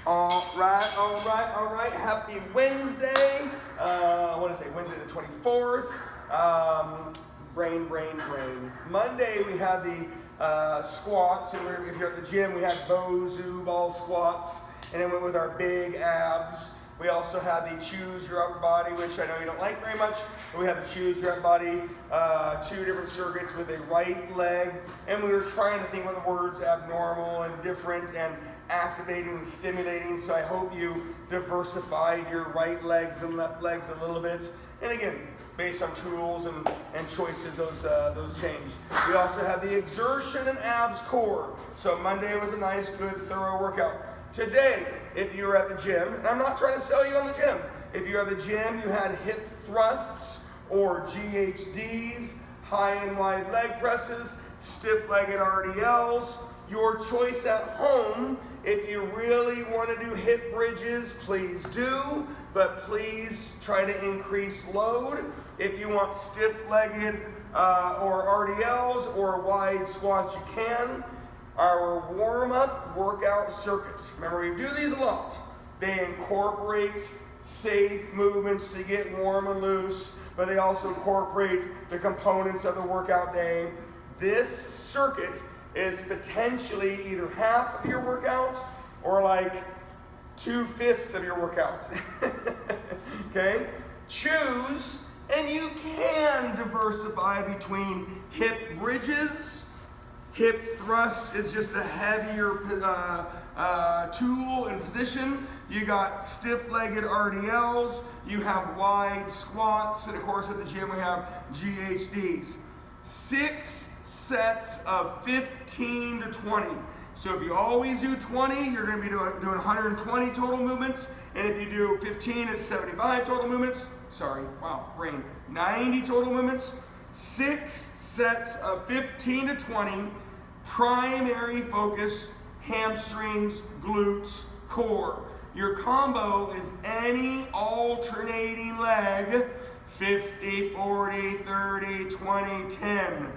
All right. Happy Wednesday. I want to say Wednesday the 24th. Brain. Monday we had the squats, and if you're at the gym, we had Bozu ball squats, and then went with our big abs. We also had the choose your upper body, which I know you don't like very much, but we had the choose your upper body, 2 different circuits with a right leg, and we were trying to think about the words abnormal and different and activating and stimulating, so I hope you diversified your right legs and left legs a little bit. And again, based on tools and choices, those changed. We also had the exertion and abs core. So Monday was a nice, good, thorough workout. Today, if you were at the gym, and I'm not trying to sell you on the gym, if you're at the gym, you had hip thrusts or GHDs, high and wide leg presses, stiff-legged RDLs. Your choice at home. If you really want to do hip bridges, please do, but please try to increase load. If you want stiff-legged or RDLs or wide squats, you can. Our warm-up workout circuits. Remember, we do these a lot. They incorporate safe movements to get warm and loose, but they also incorporate the components of the workout day. This circuit is potentially either half of your workout or like 2/5 of your workout. Okay? Choose, and you can diversify between hip bridges. Hip thrust is just a heavier tool and position. You got stiff-legged RDLs, you have wide squats, and of course at the gym we have GHDs. 6 sets of 15 to 20. So if you always do 20, you're going to be doing 120 total movements. And if you do 15, it's 75 total movements. 90 total movements. 6 sets of 15 to 20. Primary focus, hamstrings, glutes, core. Your combo is any alternating leg, 50, 40, 30, 20, 10.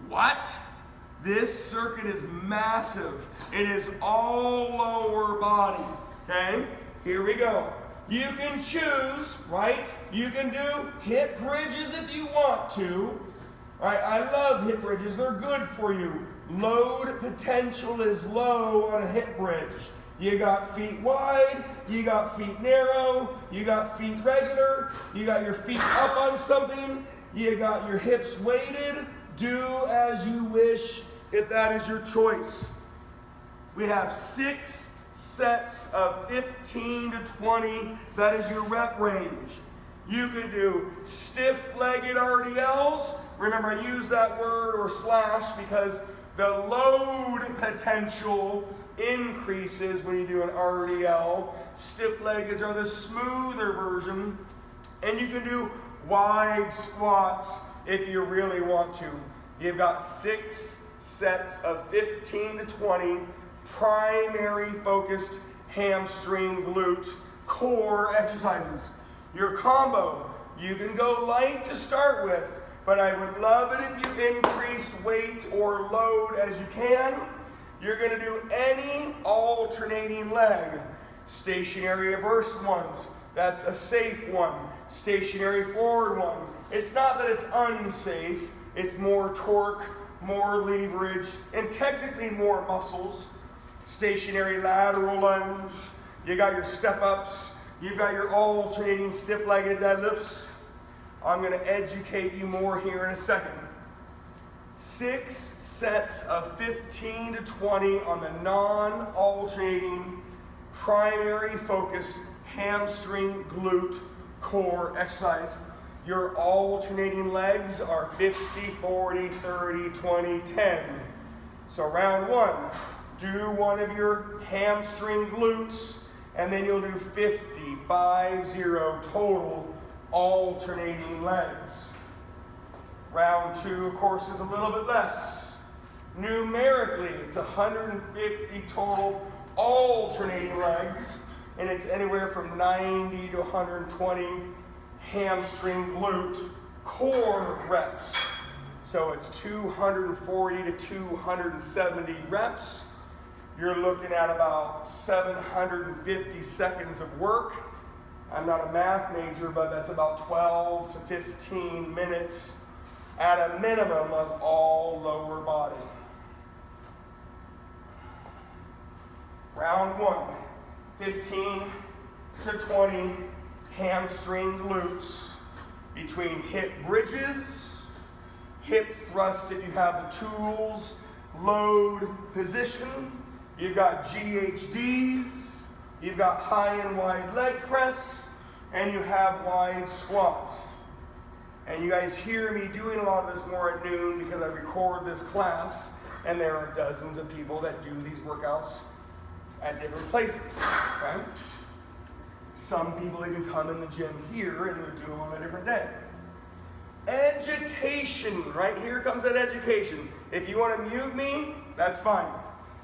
What? This circuit is massive. It is all lower body, okay? Here we go. You can choose, right? You can do hip bridges if you want to. All right, I love hip bridges. They're good for you. Load potential is low on a hip bridge. You got feet wide, you got feet narrow, you got feet regular, you got your feet up on something, you got your hips weighted. Do as you wish if that is your choice. We have 6 sets of 15 to 20. That is your rep range. You can do stiff-legged RDLs. Remember, I use that word or slash because the load potential increases when you do an RDL. Stiff-leggeds are the smoother version. And you can do wide squats if you really want to. You've got 6 sets of 15 to 20 primary focused hamstring, glute, core exercises. Your combo, you can go light to start with, but I would love it if you increased weight or load as you can. You're going to do any alternating leg. Stationary reverse ones, that's a safe one. Stationary forward one. It's not that it's unsafe, it's more torque, more leverage, and technically more muscles. Stationary lateral lunge. You got your step-ups. You've got your alternating stiff-legged deadlifts. I'm going to educate you more here in a second. 6 sets of 15 to 20 on the non-alternating primary focus hamstring, glute, core exercise. Your alternating legs are 50, 40, 30, 20, 10. So round 1, do one of your hamstring glutes, and then you'll do 50 total alternating legs. Round 2, of course, is a little bit less. Numerically, it's 150 total alternating legs, and it's anywhere from 90 to 120 hamstring, glute, core reps. So it's 240 to 270 reps. you're looking at about 750 seconds of work. I'm not a math major, but that's about 12 to 15 minutes at a minimum of all lower body. Round 1, 15 to 20 hamstring glutes between hip bridges, hip thrust if you have the tools, load position. You've got GHDs, you've got high and wide leg press, and you have wide squats. And you guys hear me doing a lot of this more at noon because I record this class, and there are dozens of people that do these workouts at different places, right? Some people even come in the gym here and we do them on a different day. Education, right here comes that education. If you want to mute me, that's fine.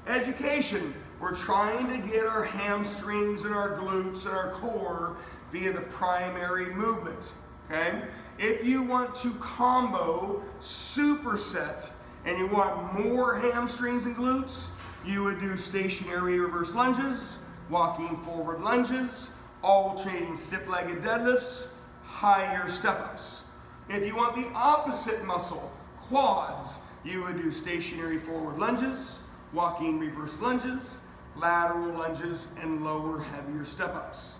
Education, we're trying to get our hamstrings and our glutes and our core via the primary movement, okay? If you want to combo superset and you want more hamstrings and glutes, you would do stationary reverse lunges, walking forward lunges, alternating stiff-legged deadlifts, higher step-ups. If you want the opposite muscle, quads, you would do stationary forward lunges, walking reverse lunges, lateral lunges, and lower, heavier step-ups.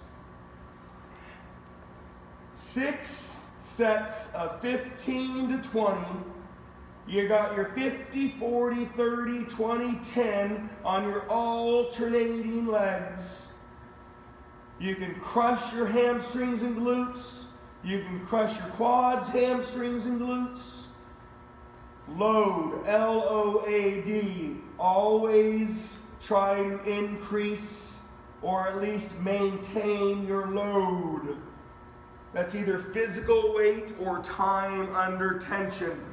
6 sets of 15 to 20. You got your 50, 40, 30, 20, 10 on your alternating legs. You can crush your hamstrings and glutes. You can crush your quads, hamstrings, and glutes. Load, L-O-A-D. Always try to increase or at least maintain your load. That's either physical weight or time under tension.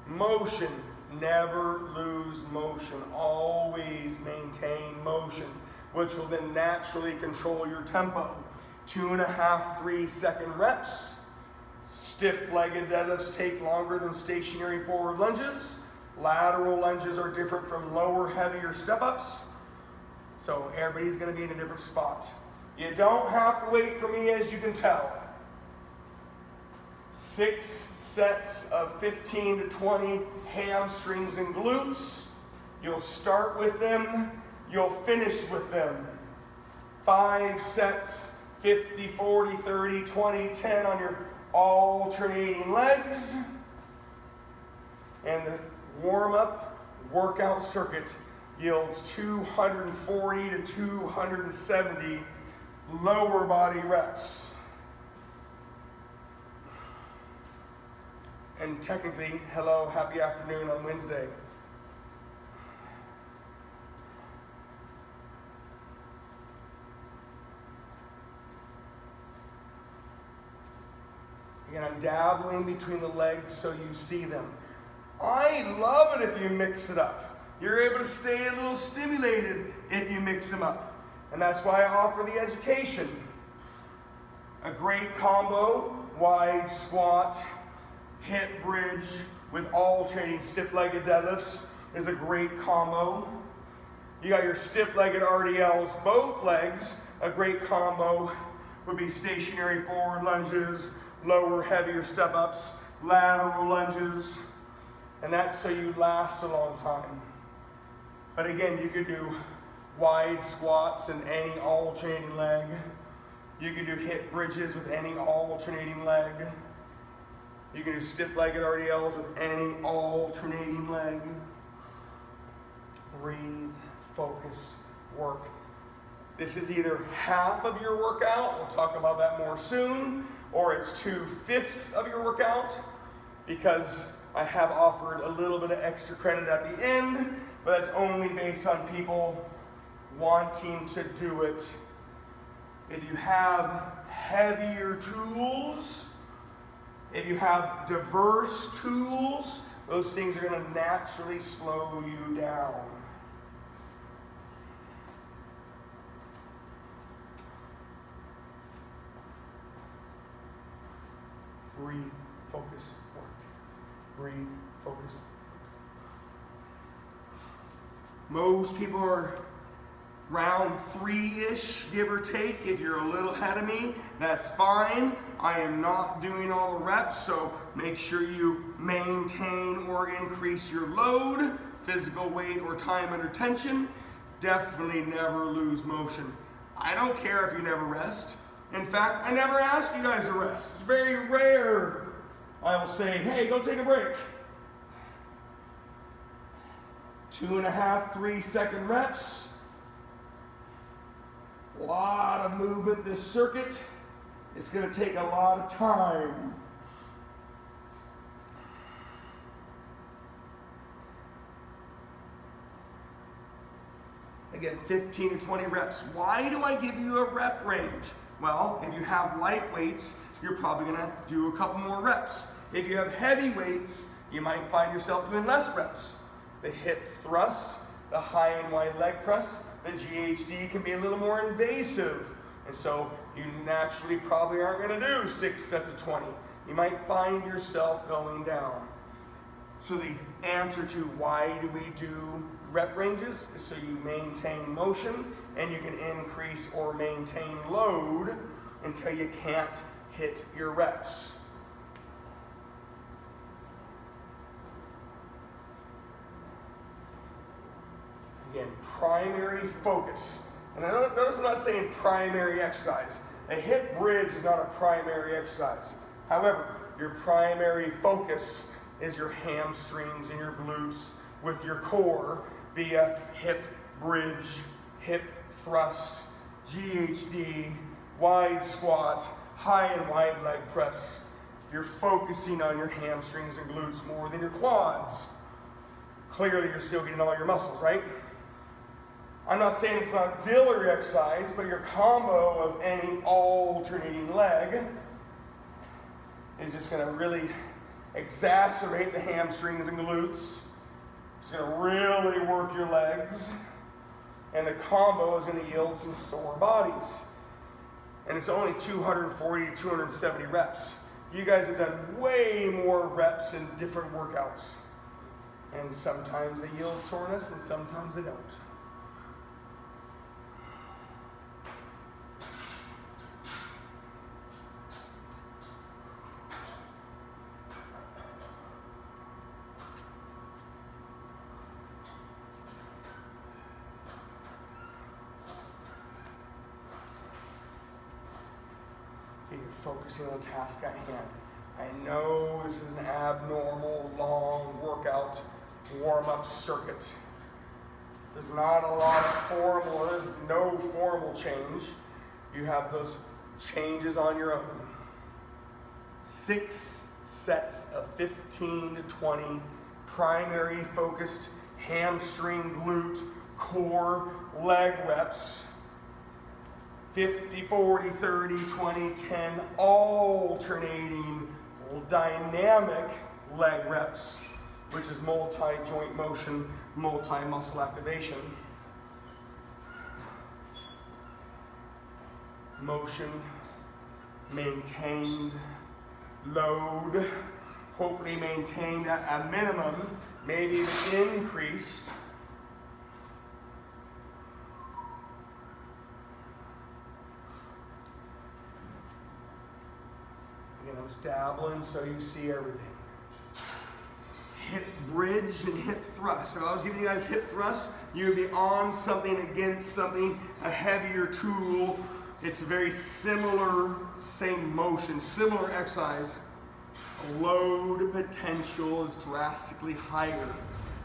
Motion, never lose motion. Always maintain motion, which will then naturally control your tempo. 2.5, 3 second reps. Stiff-legged deadlifts take longer than stationary forward lunges. Lateral lunges are different from lower, heavier step-ups. So everybody's going to be in a different spot. You don't have to wait for me, as you can tell. 6 sets of 15 to 20 hamstrings and glutes. You'll start with them, you'll finish with them. 5 sets, 50, 40, 30, 20, 10 on your alternating legs. And the warm-up workout circuit yields 240 to 270 lower body reps. And technically, hello, happy afternoon on Wednesday. Again, I'm dabbling between the legs so you see them. I love it if you mix it up. You're able to stay a little stimulated if you mix them up. And that's why I offer the education. A great combo, wide squat, hip bridge with alternating stiff-legged deadlifts is a great combo. You got your stiff-legged RDLs, both legs. A great combo would be stationary forward lunges, lower, heavier step-ups, lateral lunges, and that's so you last a long time. But again, you could do wide squats in any alternating leg. You can do hip bridges with any alternating leg. You can do stiff-legged RDLs with any alternating leg. Breathe, focus, work. This is either half of your workout, we'll talk about that more soon, or it's 2/5 of your workout, because I have offered a little bit of extra credit at the end, but that's only based on people wanting to do it. If you have heavier tools, if you have diverse tools, those things are going to naturally slow you down. Breathe, focus, work. Breathe, focus, work. Most people are round 3-ish, give or take. If you're a little ahead of me, that's fine. I am not doing all the reps, so make sure you maintain or increase your load, physical weight or time under tension. Definitely never lose motion. I don't care if you never rest. In fact, I never ask you guys to rest. It's very rare I will say, hey, go take a break. 2.5, 3-second reps. A lot of movement this circuit. It's going to take a lot of time. Again, 15 to 20 reps. Why do I give you a rep range? Well, if you have light weights, you're probably going to do a couple more reps. If you have heavy weights, you might find yourself doing less reps. The hip thrust, the high and wide leg press, the GHD can be a little more invasive. And so you naturally probably aren't going to do 6 sets of 20. You might find yourself going down. So the answer to why do we do rep ranges is so you maintain motion and you can increase or maintain load until you can't hit your reps. Again, primary focus. And I notice I'm not saying primary exercise. A hip bridge is not a primary exercise. However, your primary focus is your hamstrings and your glutes with your core via hip bridge, hip thrust, GHD, wide squat, high and wide leg press. You're focusing on your hamstrings and glutes more than your quads. Clearly, you're still getting all your muscles, right? I'm not saying it's an auxiliary exercise, but your combo of any alternating leg is just going to really exacerbate the hamstrings and glutes. It's going to really work your legs. And the combo is going to yield some sore bodies. And it's only 240 to 270 reps. You guys have done way more reps in different workouts. And sometimes they yield soreness and sometimes they don't. You're focusing on the task at hand. I know this is an abnormal, long workout warm-up circuit. There's not a lot of there's no formal change. You have those changes on your own. 6 sets of 15 to 20 primary focused hamstring, glute, core, leg reps. 50, 40, 30, 20, 10, alternating dynamic leg reps, which is multi-joint motion, multi-muscle activation. Motion, maintained, load, hopefully maintained at a minimum, maybe increased. I was dabbling so you see everything. Hip bridge and hip thrust. If I was giving you guys hip thrust, you would be on something, against something, a heavier tool. It's very similar, same motion, similar exercise. Load potential is drastically higher.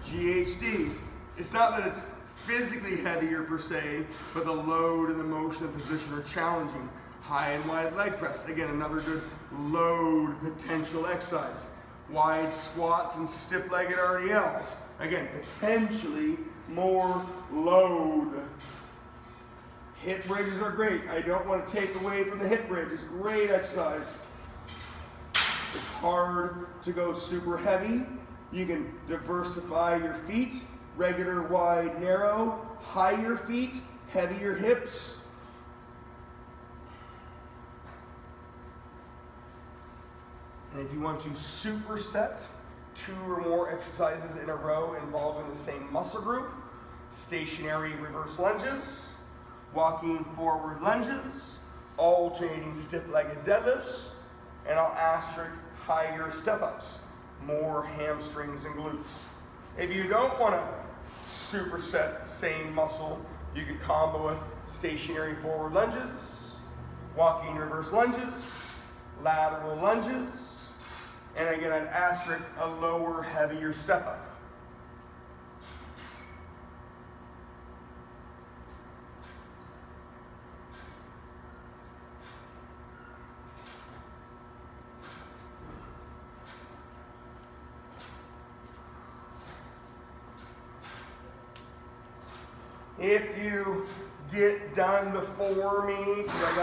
GHDs, it's not that it's physically heavier per se, but the load and the motion and position are challenging. High and wide leg press, again, another good load potential exercise. Wide squats and stiff-legged Rdls, again, potentially more load. Hip bridges are great. I don't want to take away from the hip bridge. It's great exercise. It's hard to go super heavy. You can diversify your feet, regular, wide, narrow, higher feet, heavier hips. And if you want to superset 2 or more exercises in a row involving the same muscle group, stationary reverse lunges, walking forward lunges, alternating stiff-legged deadlifts, and I'll asterisk higher step-ups, more hamstrings and glutes. If you don't want to superset the same muscle, you could combo with stationary forward lunges, walking reverse lunges, lateral lunges, and again I'd asterisk a lower, heavier step-up. If you get done before me, because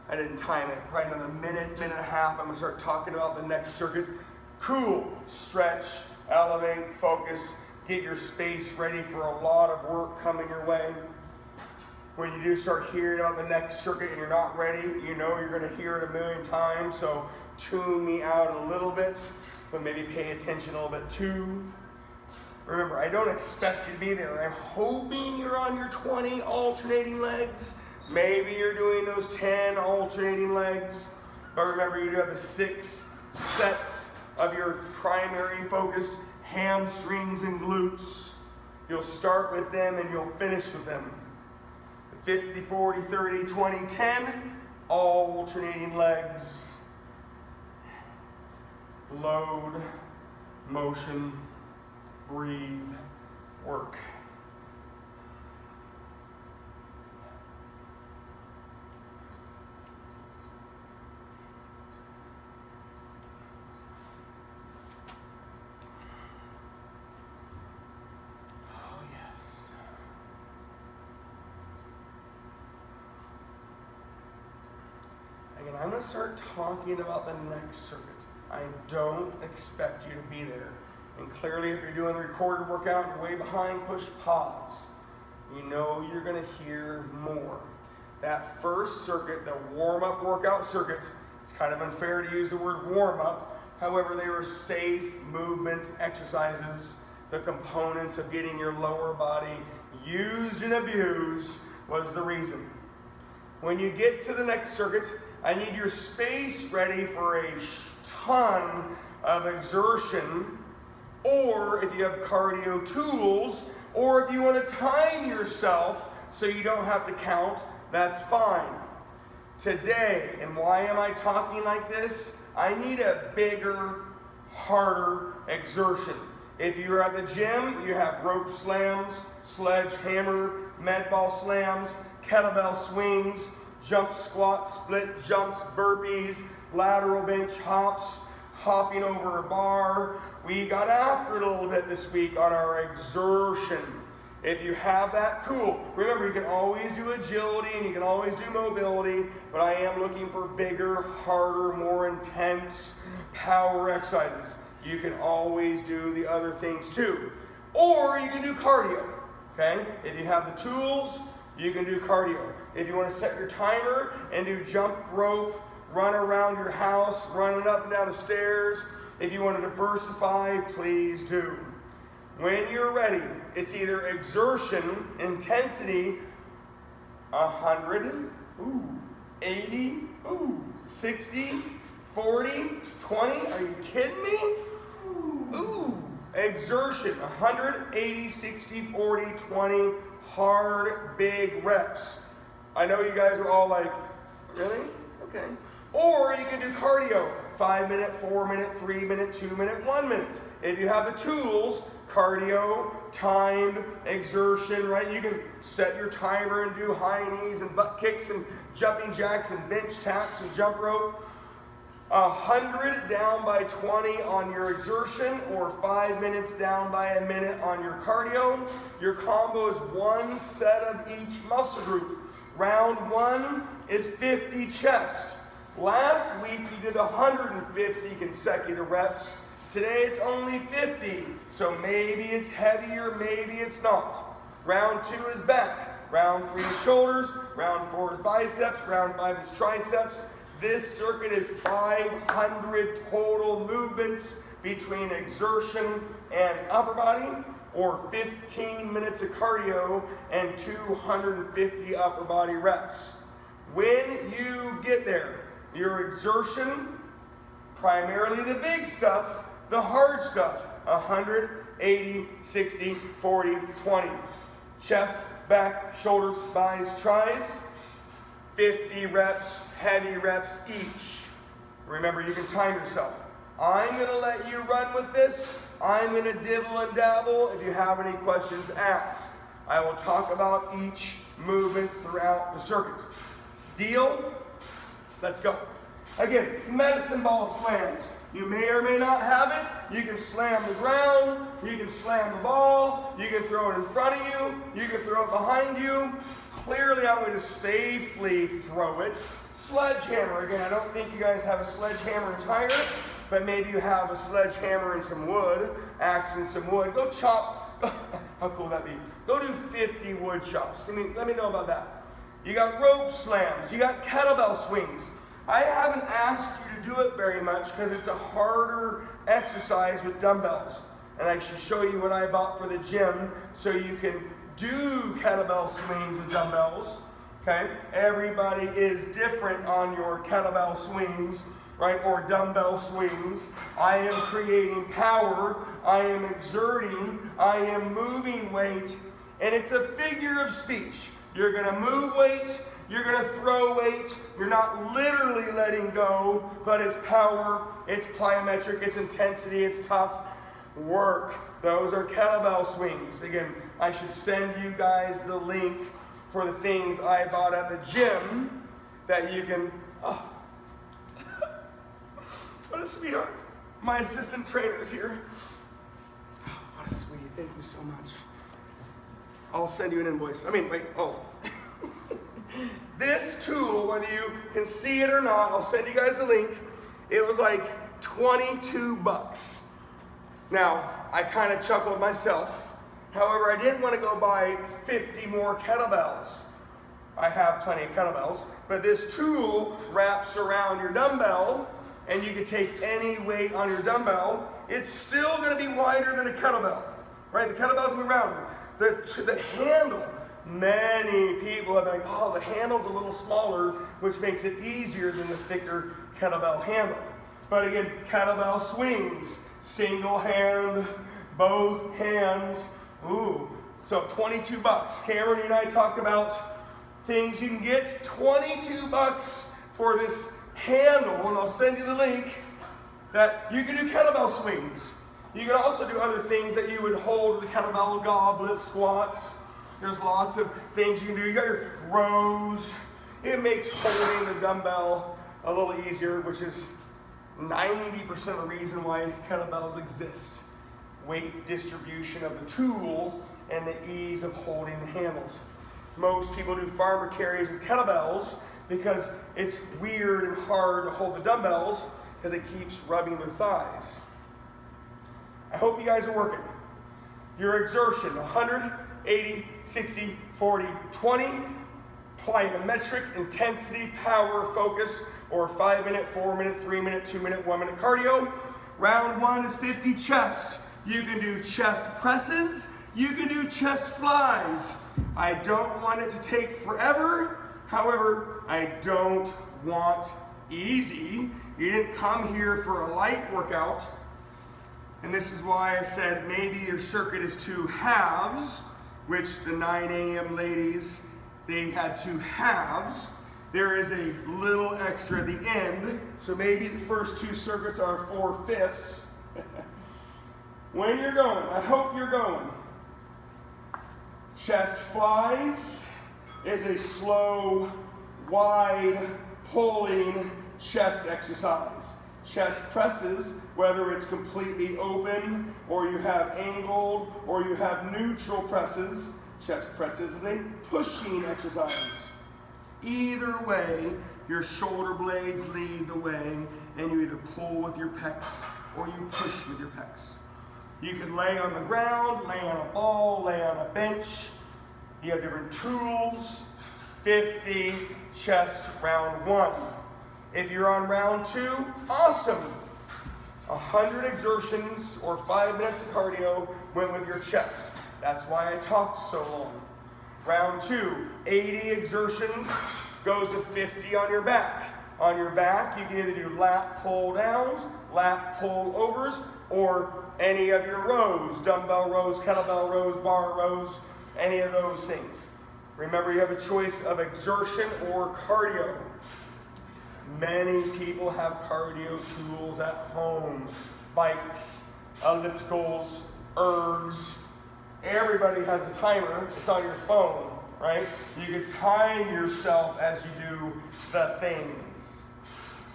I didn't time it, probably another minute and a half, I'm gonna start talking about the next circuit. Cool, stretch, elevate, focus, get your space ready for a lot of work coming your way. When you do start hearing about the next circuit and you're not ready, you know you're gonna hear it a million times, so tune me out a little bit, but maybe pay attention a little bit too. Remember, I don't expect you to be there. I'm hoping you're on your 20 alternating legs. Maybe you're doing those 10 alternating legs. But remember, you do have the 6 sets of your primary focused hamstrings and glutes. You'll start with them and you'll finish with them. The 50, 40, 30, 20, 10, alternating legs. Load, motion, breathe, work. Oh, yes. Again, I'm going to start talking about the next circuit. I don't expect you to be there. And clearly, if you're doing the recorded workout and you're way behind, push pause. You know you're going to hear more. That first circuit, the warm-up workout circuit, it's kind of unfair to use the word warm-up. However, they were safe movement exercises. The components of getting your lower body used and abused was the reason. When you get to the next circuit, I need your space ready for a ton of exertion. Or if you have cardio tools, or if you want to time yourself so you don't have to count, that's fine. Today, and why am I talking like this? I need a bigger, harder exertion. If you're at the gym, you have rope slams, sledgehammer, med ball slams, kettlebell swings, jump squats, split jumps, burpees, lateral bench hops, hopping over a bar. We got after it a little bit this week on our exertion. If you have that, cool. Remember, you can always do agility and you can always do mobility, but I am looking for bigger, harder, more intense power exercises. You can always do the other things too. Or you can do cardio, okay? If you have the tools, you can do cardio. If you want to set your timer and do jump rope, run around your house, running up and down the stairs, if you want to diversify, please do. When you're ready, it's either exertion, intensity, 100, 80, 60, 40, 20, are you kidding me? Exertion, 180, 60, 40, 20, hard, big reps. I know you guys are all like, really? Okay. Or you can do cardio, 5 minute, 4 minute, 3 minute, 2 minute, 1 minute. If you have the tools, cardio, timed exertion, right? You can set your timer and do high knees and butt kicks and jumping jacks and bench taps and jump rope. 100 down by 20 on your exertion, or 5 minutes down by a minute on your cardio. Your combo is 1 set of each muscle group. Round 1 is 50 chest. Last week you did 150 consecutive reps. Today it's only 50, so maybe it's heavier, maybe it's not. Round 2 is back. Round 3 is shoulders. Round 4 is biceps. Round 5 is triceps. This circuit is 500 total movements between exertion and upper body, or 15 minutes of cardio and 250 upper body reps. When you get there, your exertion, primarily the big stuff, the hard stuff, 100, 80, 60, 40, 20. Chest, back, shoulders, buys, tries. 50 reps, heavy reps each. Remember, you can time yourself. I'm going to let you run with this. I'm going to dibble and dabble. If you have any questions, ask. I will talk about each movement throughout the circuit. Deal? Let's go. Again, medicine ball slams. You may or may not have it. You can slam the ground. You can slam the ball. You can throw it in front of you. You can throw it behind you. Clearly, I'm going to safely throw it. Sledgehammer. Again, I don't think you guys have a sledgehammer and tire, but maybe you have a sledgehammer and some wood, axe and some wood. Go chop. How cool would that be? Go do 50 wood chops. Let me know about that. You got rope slams. You got kettlebell swings. I haven't asked you to do it very much because it's a harder exercise with dumbbells. And I should show you what I bought for the gym so you can do kettlebell swings with dumbbells. Okay? Everybody is different on your kettlebell swings, right? Or dumbbell swings. I am creating power. I am exerting. I am moving weight. And it's a figure of speech. You're going to move weight. You're going to throw weight. You're not literally letting go, but it's power, it's plyometric, it's intensity, it's tough work. Those are kettlebell swings. Again, I should send you guys the link for the things I bought at the gym that you can, oh, what a sweetheart. My assistant trainer is here. Oh, what a sweetie, thank you so much. I'll send you an invoice. This tool, whether you can see it or not, I'll send you guys a link. It was like 22 bucks. Now, I kind of chuckled myself. However, I didn't want to go buy 50 more kettlebells. I have plenty of kettlebells, but this tool wraps around your dumbbell and you can take any weight on your dumbbell. It's still going to be wider than a kettlebell, right? The kettlebell's going to be rounder. The handle, many people have been like, oh, the handle's a little smaller, which makes it easier than the thicker kettlebell handle. But again, kettlebell swings, single hand, both hands. Ooh, so 22 bucks. Cameron and I talked about things you can get. 22 bucks for this handle, and I'll send you the link, that you can do kettlebell swings. You can also do other things that you would hold with the kettlebell, goblet, squats. There's lots of things you can do. You got your rows. It makes holding the dumbbell a little easier, which is 90% of the reason why kettlebells exist. Weight distribution of the tool and the ease of holding the handles. Most people do farmer carries with kettlebells because it's weird and hard to hold the dumbbells because it keeps rubbing their thighs. I hope you guys are working. Your exertion, 100, 80, 60, 40, 20, plyometric, intensity, power, focus, or 5-minute, 4-minute, 3-minute, 2-minute, 1-minute cardio. Round 1 is 50 chest. You can do chest presses. You can do chest flies. I don't want it to take forever. However, I don't want easy. You didn't come here for a light workout. And this is why I said maybe your circuit is 2 halves, which the 9 a.m. ladies, they had 2 halves. There is a little extra at the end, so maybe the first 2 circuits are 4/5. When you're going, I hope you're going. Chest flies is a slow, wide, pulling chest exercise. Chest presses, whether it's completely open, or you have angled, or you have neutral presses, chest presses is a pushing exercise. Either way, your shoulder blades lead the way, and you either pull with your pecs, or you push with your pecs. You can lay on the ground, lay on a ball, lay on a bench. You have different tools. 50 chest round 1. If you're on round 2, awesome. 100 exertions or 5 minutes of cardio, went with your chest. That's why I talked so long. Round 2, 80 exertions, goes to 50 on your back. On your back, you can either do lat pull downs, lat pull overs, or any of your rows, dumbbell rows, kettlebell rows, bar rows, any of those things. Remember, you have a choice of exertion or cardio. Many people have cardio tools at home, bikes, ellipticals, ergs. Everybody has a timer. It's on your phone, right? You can time yourself as you do the things.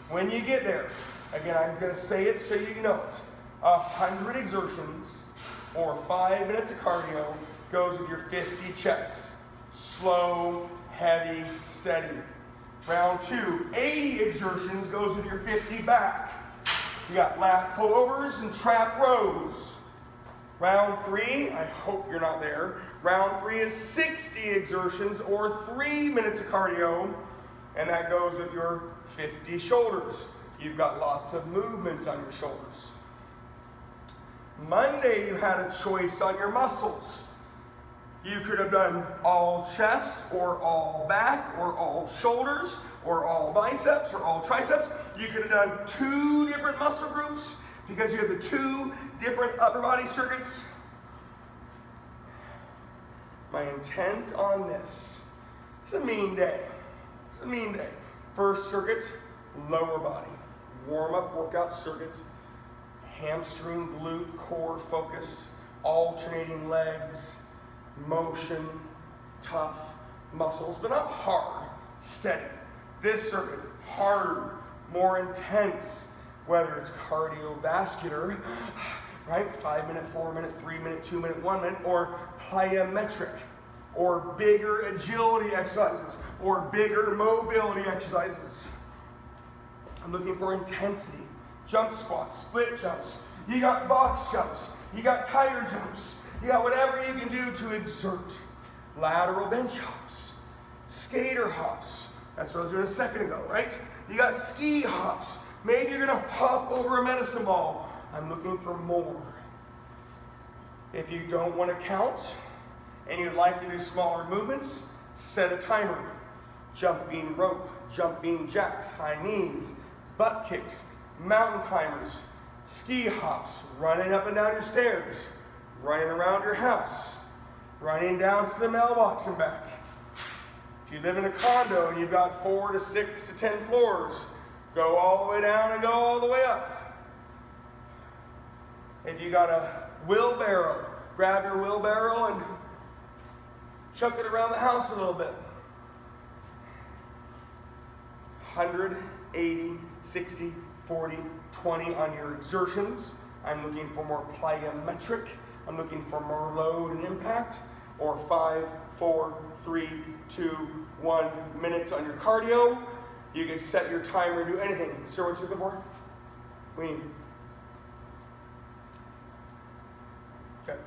When you get there, again, I'm going to say it so you know it. 100 exertions or 5 minutes of cardio goes with your 50 chest. Slow, heavy, steady. Round 2, 80 exertions goes with your 50 back. You got lat pullovers and trap rows. Round 3, I hope you're not there. Round 3 is 60 exertions or 3 minutes of cardio, and that goes with your 50 shoulders. You've got lots of movements on your shoulders. Monday, you had a choice on your muscles. You could have done all chest or all back or all shoulders or all biceps or all triceps. You could have done 2 different muscle groups because you have the 2 different upper body circuits. My intent on this, it's a mean day. It's a mean day. First circuit, lower body. Warm-up workout circuit. Hamstring, glute, core focused. Alternating legs. Motion, tough muscles, but not hard, steady. This circuit, harder, more intense, whether it's cardiovascular, right? 5 minute, 4 minute, 3 minute, 2 minute, 1 minute, or plyometric, or bigger agility exercises, or bigger mobility exercises. I'm looking for intensity. Jump squats, split jumps. You got box jumps. You got tire jumps. You got whatever you can do to exert. Lateral bench hops, skater hops. That's what I was doing a second ago, right? You got ski hops. Maybe you're gonna hop over a medicine ball. I'm looking for more. If you don't want to count and you'd like to do smaller movements, set a timer. Jumping rope, jumping jacks, high knees, butt kicks, mountain climbers, ski hops, running up and down your stairs, running around your house, running down to the mailbox and back. If you live in a condo and you've got 4 to 6 to 10 floors, go all the way down and go all the way up. If you got a wheelbarrow, grab your wheelbarrow and chuck it around the house a little bit. 100, 80, 60, 40, 20 on your exertions. I'm looking for more plyometric. I'm looking for more load and impact. Or 5, 4, 3, 2, 1 minutes on your cardio. You can set your timer and do anything. Sir, what you looking for? Queen. Okay.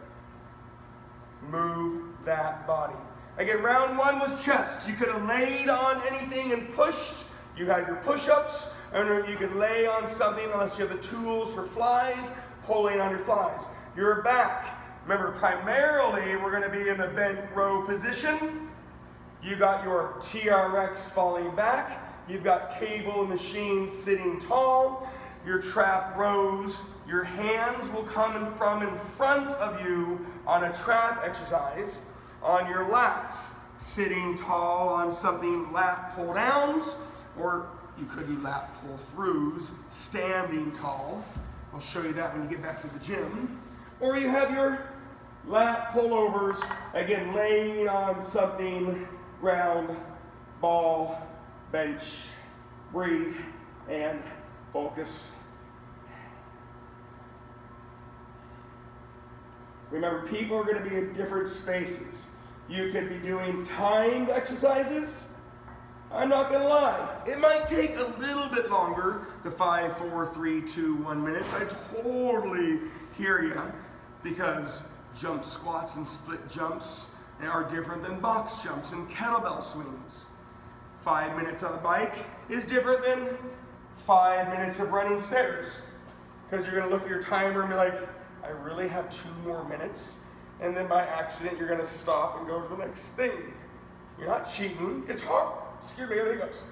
Move that body. Again, round 1 was chest. You could have laid on anything and pushed. You had your push-ups, and you could lay on something unless you have the tools for flies, pulling on your flies. Your back. Remember, primarily, we're going to be in the bent row position. You got your TRX falling back. You've got cable machines sitting tall. Your trap rows. Your hands will come from in front of you on a trap exercise. On your lats, sitting tall on something lat pull downs, or you could do lat pull throughs, standing tall. I'll show you that when you get back to the gym. Or you have your lat pullovers, again, laying on something, ground, ball, bench, breathe, and focus. Remember, people are going to be in different spaces. You could be doing timed exercises. I'm not going to lie. It might take a little bit longer, the 5, 4, 3, 2, 1 minutes. I totally hear you, because jump squats and split jumps are different than box jumps and kettlebell swings. 5 minutes on the bike is different than 5 minutes of running stairs. Because you're going to look at your timer and be like, I really have 2 more minutes. And then by accident, you're gonna stop and go to the next thing. You're not cheating, it's hard. Excuse me, there he goes.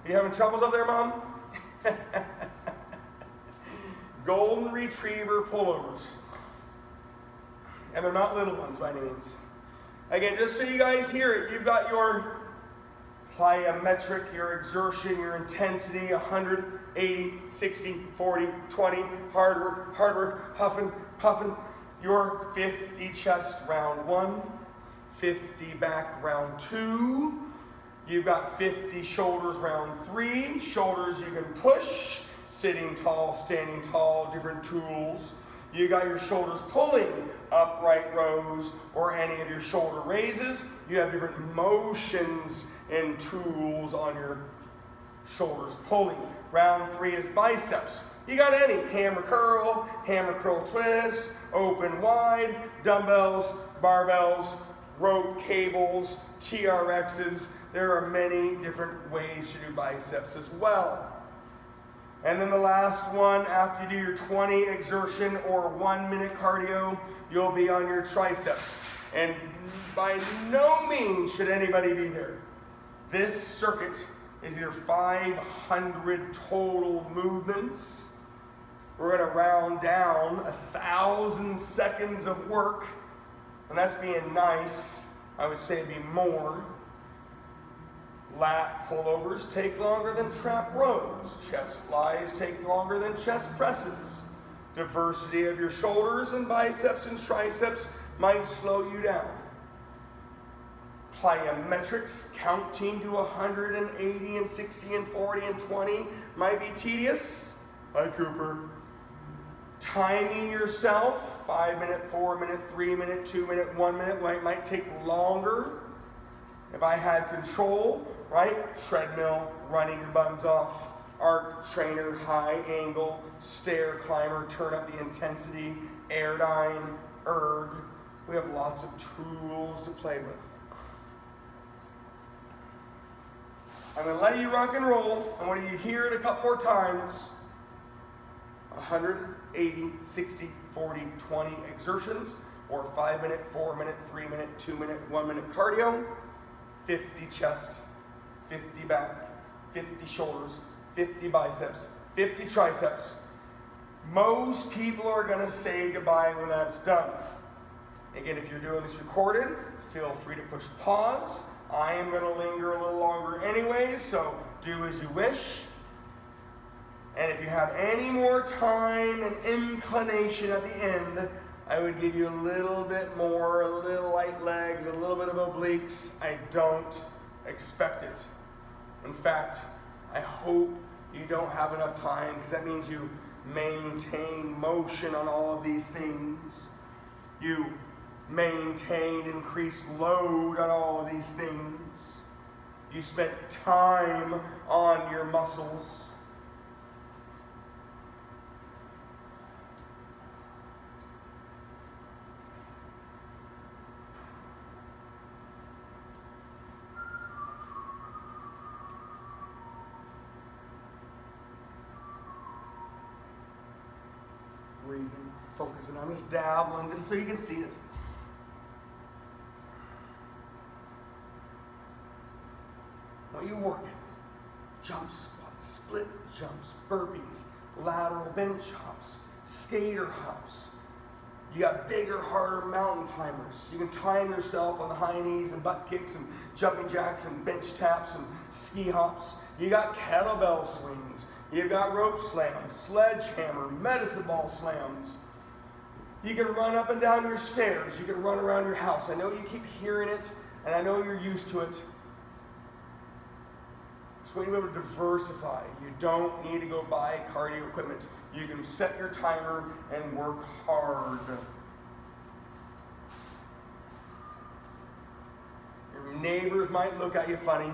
You having troubles up there, Mom? Golden Retriever pullovers. And they're not little ones by any means. Again, just so you guys hear it, you've got your plyometric, your exertion, your intensity, 100, 80, 60, 40, 20, hard work, huffing, puffing. Your 50 chest round 1, 50 back round 2. You've got 50 shoulders round 3. Shoulders you can push, sitting tall, standing tall, different tools. You got your shoulders pulling, upright rows, or any of your shoulder raises. You have different motions and tools on your shoulders pulling. Round 3 is biceps. You got any hammer curl twist, open wide, dumbbells, barbells, rope cables, TRXs. There are many different ways to do biceps as well. And then the last one, after you do your 20 exertion or 1 minute cardio, you'll be on your triceps. And by no means should anybody be there. This circuit is either 500 total movements. We're gonna round down 1,000 seconds of work, and that's being nice. I would say it'd be more. Lat pullovers take longer than trap rows. Chest flies take longer than chest presses. Diversity of your shoulders and biceps and triceps might slow you down. Plyometrics, counting to 180 and 60 and 40 and 20 might be tedious. Hi, Cooper. Timing yourself, 5 minute, 4 minute, 3 minute, 2 minute, 1 minute, might take longer. If I had control, right? Treadmill, running your buttons off, arc trainer, high angle, stair climber, turn up the intensity, airdyne, erg. We have lots of tools to play with. I'm gonna let you rock and roll. I want you to hear it a couple more times. 100, 80, 60, 40, 20 exertions, or 5 minute, 4 minute, 3 minute, 2 minute, 1 minute cardio. 50 chest, 50 back, 50 shoulders, 50 biceps, 50 triceps. Most people are gonna say goodbye when that's done. Again, if you're doing this recorded, feel free to push pause. I am gonna linger a little longer anyways, so do as you wish. And if you have any more time and inclination at the end, I would give you a little bit more, a little light legs, a little bit of obliques. I don't expect it. In fact, I hope you don't have enough time, because that means you maintain motion on all of these things. You maintain increased load on all of these things. You spent time on your muscles. Breathing, focusing. I'm just dabbling, just so you can see it. What are you working? Jump squats, split jumps, burpees, lateral bench hops, skater hops. You got bigger, harder mountain climbers. You can time yourself on the high knees and butt kicks and jumping jacks and bench taps and ski hops. You got kettlebell swings. You've got rope slams, sledgehammer, medicine ball slams. You can run up and down your stairs. You can run around your house. I know you keep hearing it, and I know you're used to it. So we need to be able to diversify. You don't need to go buy cardio equipment. You can set your timer and work hard. Your neighbors might look at you funny.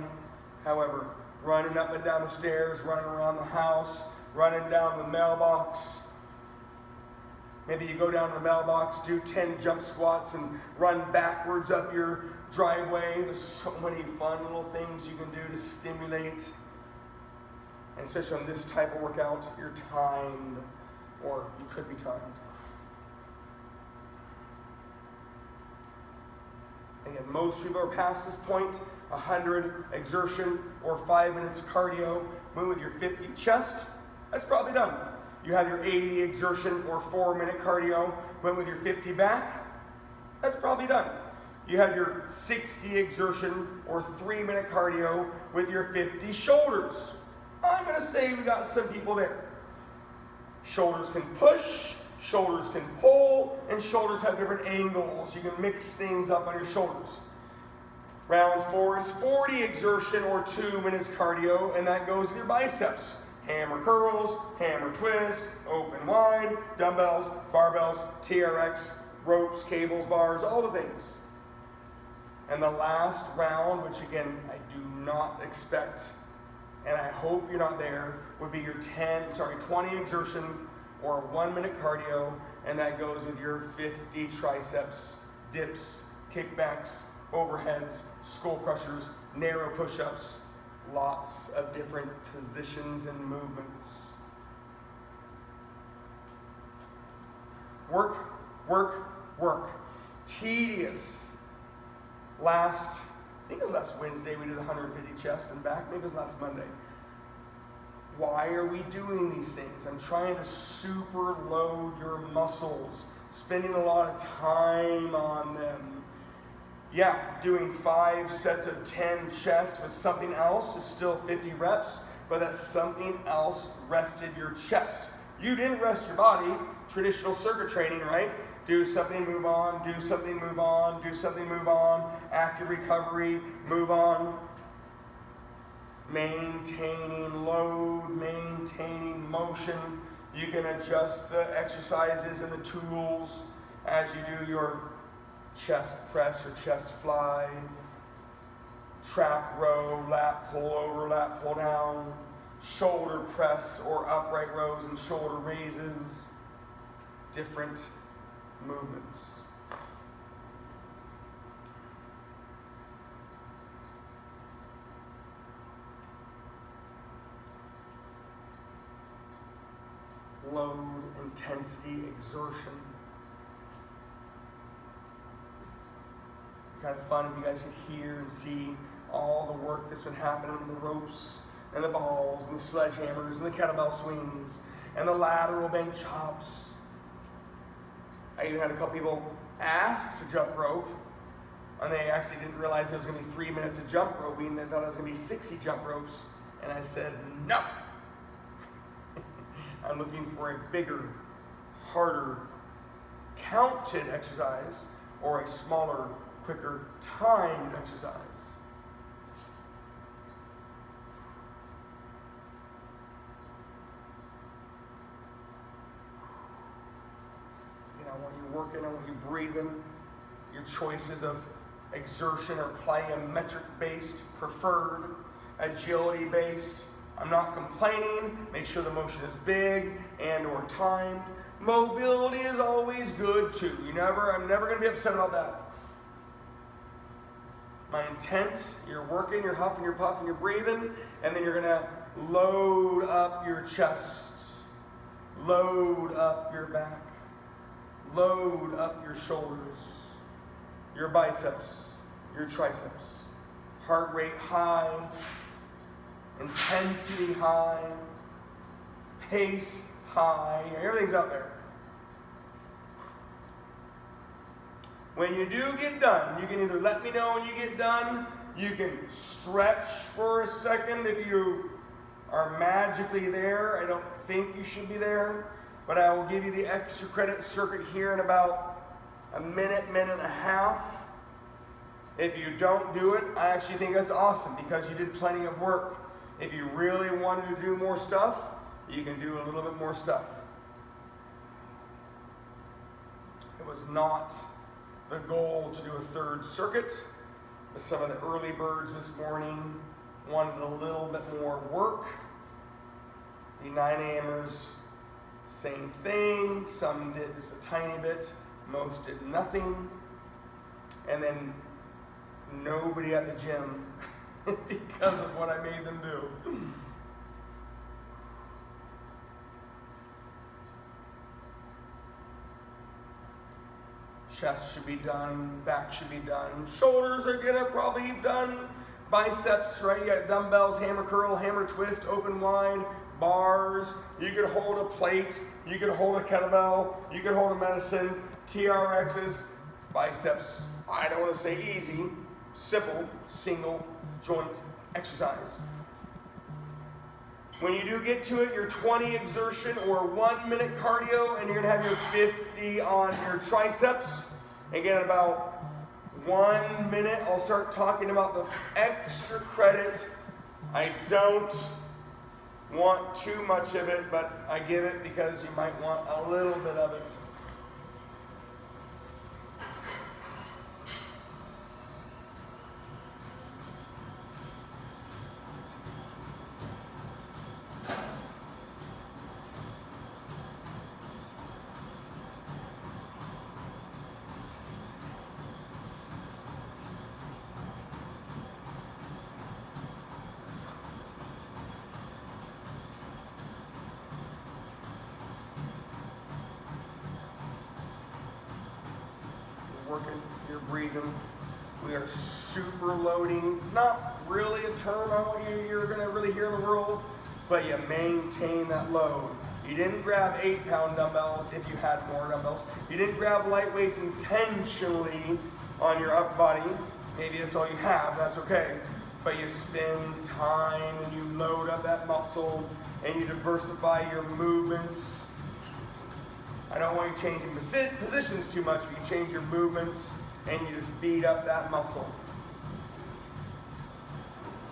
However, running up and down the stairs, running around the house, running down the mailbox. Maybe you go down to the mailbox, do 10 jump squats, and run backwards up your driveway. There's so many fun little things you can do to stimulate. And especially on this type of workout, you're timed. or you could be timed. Again, most people are past this point. 100 exertion or 5 minutes cardio. Went with your 50 chest. That's probably done. You have your 80 exertion or 4-minute cardio. Went with your 50 back. That's probably done. You had your 60 exertion or 3-minute cardio with your 50 shoulders. I'm going to say we got some people there. Shoulders can push, shoulders can pull, and shoulders have different angles. You can mix things up on your shoulders. Round 4 is 40 exertion or 2 minutes cardio, and that goes with your biceps. Hammer curls, hammer twist, open wide, dumbbells, barbells, TRX, ropes, cables, bars, all the things. And the last round, which again, I do not expect, and I hope you're not there, would be your 20 exertion or 1-minute cardio, and that goes with your 50 triceps, dips, kickbacks, overheads, skull crushers, narrow push-ups, lots of different positions and movements. Work, work, work. Tedious. I think it was last Wednesday we did the 150 chest and back. Maybe it was last Monday. Why are we doing these things? I'm trying to super load your muscles, spending a lot of time on them. Yeah, doing 5 sets of 10 chest with something else is still 50 reps, but that something else rested your chest. You didn't rest your body. Traditional circuit training, right? Do something, move on, do something, move on, do something, move on, active recovery, move on. Maintaining load, maintaining motion. You can adjust the exercises and the tools as you do your chest press or chest fly, trap row, lat pull over, lat pull down, shoulder press or upright rows and shoulder raises, different movements. Load, intensity, exertion. Kind of fun if you guys could hear and see all the work that's been happening in the ropes and the balls and the sledgehammers and the kettlebell swings and the lateral bench hops. I even had a couple people ask to jump rope, and they actually didn't realize it was going to be 3 minutes of jump roping. They thought it was going to be 60 jump ropes, and I said no. I'm looking for a bigger, harder, counted exercise or a smaller, quicker, timed exercise. I want you working, I want you breathing. Your choices of exertion are plyometric-based, preferred, agility-based. I'm not complaining. Make sure the motion is big and or timed. Mobility is always good too. I'm never going to be upset about that. My intent, you're working, you're huffing, you're puffing, you're breathing, and then you're going to load up your chest, load up your back, load up your shoulders, your biceps, your triceps. Heart rate high, intensity high, pace high, everything's out there. When you do get done, you can either let me know when you get done, you can stretch for a second if you are magically there. I don't think you should be there, but I will give you the extra credit circuit here in about a minute, minute and a half. If you don't do it, I actually think that's awesome because you did plenty of work. If you really wanted to do more stuff, you can do a little bit more stuff. It was not the goal to do a third circuit, but some of the early birds this morning wanted a little bit more work. The 9 a.m.ers, same thing. Some did just a tiny bit, most did nothing. And then nobody at the gym because of what I made them do. Chest should be done, back should be done. Shoulders are gonna probably be done. Biceps, right? You got dumbbells, hammer curl, hammer twist, open wide, bars. You could hold a plate, you could hold a kettlebell, you could hold a medicine, TRXs, biceps. I don't want to say easy, simple, single joint exercise. When you do get to it, your 20 exertion or 1 minute cardio, and you're gonna have your 50 on your triceps. Again, about 1 minute, I'll start talking about the extra credit. I don't want too much of it, but I give it because you might want a little bit of it. Working, you're breathing. We are super loading. Not really a term you're going to really hear in the world, but you maintain that load. You didn't grab 8-pound dumbbells if you had more dumbbells. You didn't grab light weights intentionally on your upper body. Maybe that's all you have, that's okay. But you spend time and you load up that muscle and you diversify your movements. I don't want you changing positions too much, but you change your movements and you just beat up that muscle.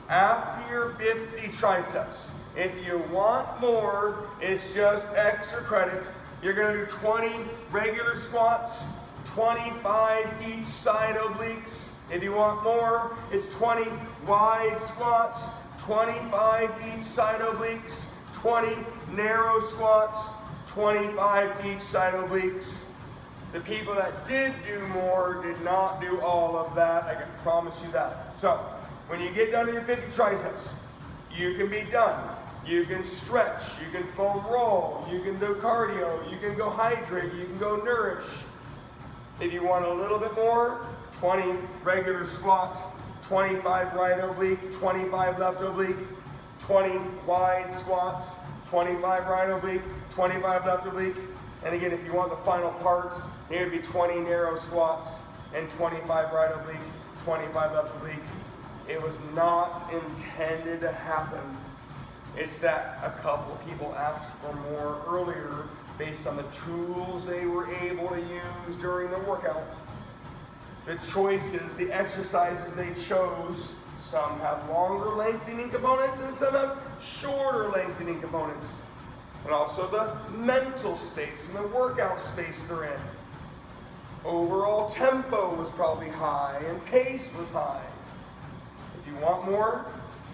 After your 50 triceps, if you want more, it's just extra credit. You're gonna do 20 regular squats, 25 each side obliques. If you want more, it's 20 wide squats, 25 each side obliques, 20 narrow squats, 25 each side obliques. The people that did do more did not do all of that. I can promise you that. So, when you get done to your 50 triceps, you can be done. You can stretch, you can foam roll, you can do cardio, you can go hydrate, you can go nourish. If you want a little bit more, 20 regular squat, 25 right oblique, 25 left oblique, 20 wide squats, 25 right oblique, 25 left oblique. And again, if you want the final part, it would be 20 narrow squats and 25 right oblique, 25 left oblique. It was not intended to happen. It's that a couple of people asked for more earlier based on the tools they were able to use during the workout. The choices, the exercises they chose, some have longer lengthening components and some have shorter lengthening components. And also the mental space and the workout space they're in. Overall tempo was probably high and pace was high. If you want more,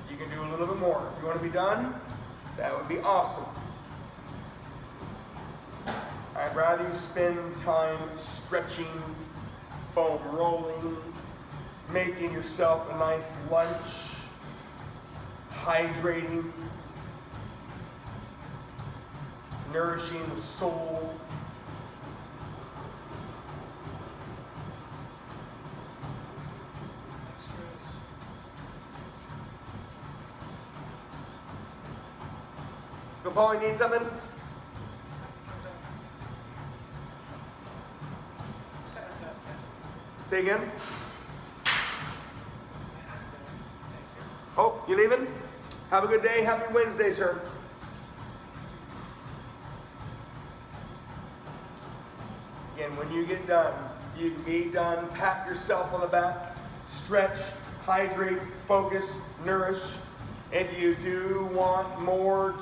you can do a little bit more. If you want to be done, that would be awesome. I'd rather you spend time stretching, foam rolling, making yourself a nice lunch, hydrating, nourishing the soul. Go, Paul, you need something? Say again? Oh, you leaving? Have a good day. Happy Wednesday, sir. Again, when you get done, you can be done. Pat yourself on the back. Stretch, hydrate, focus, nourish. If you do want more,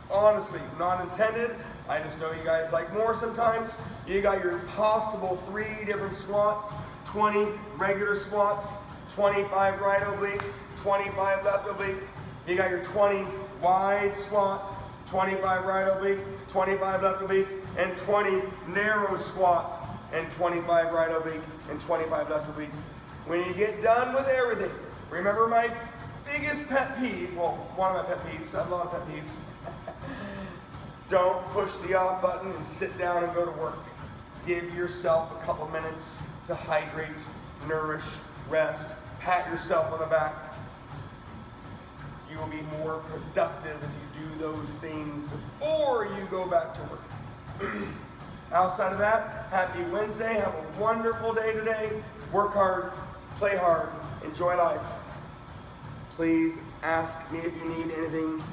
honestly, not intended, I just know you guys like more sometimes. You got your possible 3 different squats, 20 regular squats, 25 right oblique, 25 left oblique. You got your 20 wide squat, 25 right oblique, 25 left oblique, and 20 narrow squat, and 25 right oblique, and 25 left oblique. When you get done with everything, remember my biggest pet peeve, well, one of my pet peeves, I have a lot of pet peeves. Don't push the off button and sit down and go to work. Give yourself a couple minutes to hydrate, nourish, rest, pat yourself on the back. You will be more productive if you do those things before you go back to work. Outside of that, happy Wednesday. Have a wonderful day today. Work hard, play hard, enjoy life. Please ask me if you need anything